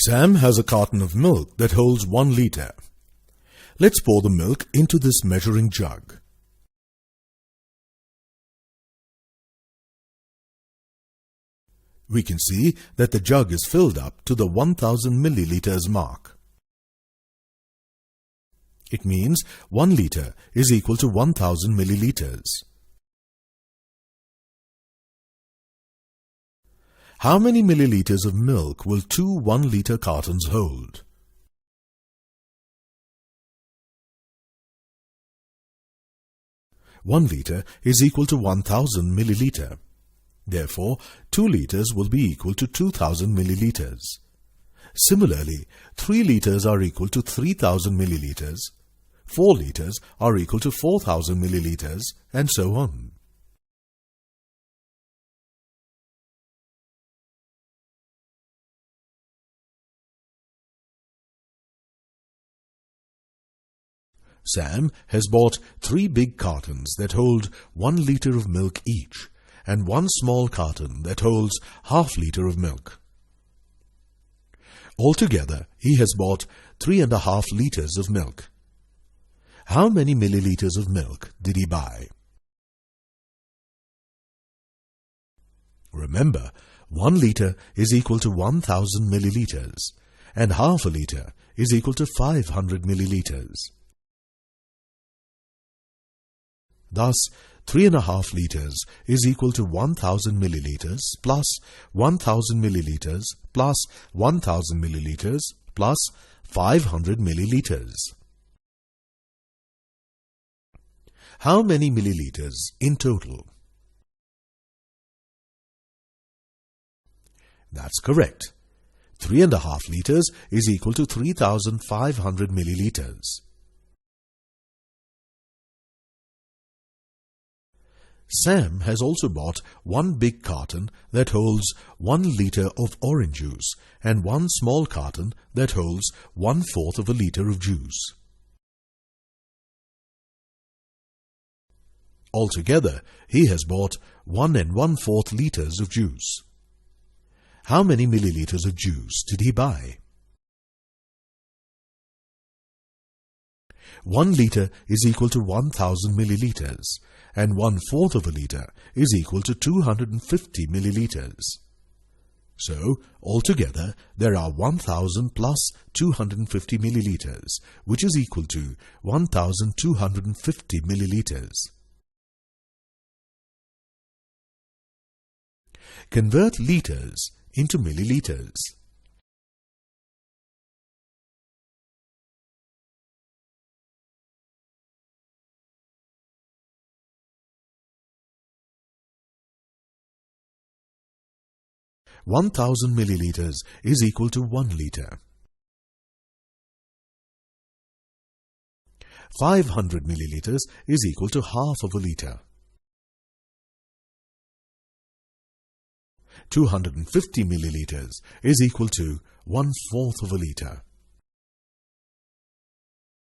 Sam has a carton of milk that holds 1 liter. Let's pour the milk into this measuring jug. We can see that the jug is filled up to the 1000 milliliters mark. It means 1 liter is equal to 1000 milliliters. How many milliliters of milk will 2 1-liter cartons hold? One liter is equal to 1000 milliliter. Therefore, 2 liters will be equal to 2000 milliliters. Similarly, 3 liters are equal to 3000 milliliters, 4 liters are equal to 4000 milliliters, and so on. Sam has bought 3 big cartons that hold 1 liter of milk each, and 1 small carton that holds ½ liter of milk. Altogether, he has bought 3½ liters of milk. How many milliliters of milk did he buy? Remember, 1 liter is equal to 1000 milliliters, and ½ liter is equal to 500 milliliters. Thus, 3½ liters is equal to 1000 milliliters plus 1000 milliliters plus 1000 milliliters plus 500 milliliters. How many milliliters in total? That's correct. 3½ liters is equal to 3500 milliliters. Sam has also bought 1 big carton that holds 1 liter of orange juice and 1 small carton that holds 1/4 of a liter of juice. Altogether, he has bought 1 1/4 liters of juice. How many milliliters of juice did he buy? 1 liter is equal to 1000 milliliters, and 1/4 of a liter is equal to 250 milliliters. So, altogether, there are 1000 plus 250 milliliters, which is equal to 1250 milliliters. Convert liters into milliliters. (1000 milliliters is equal to 1 liter. 500 milliliters is equal to ½ of a liter. 250 milliliters is equal to 1/4 of a liter.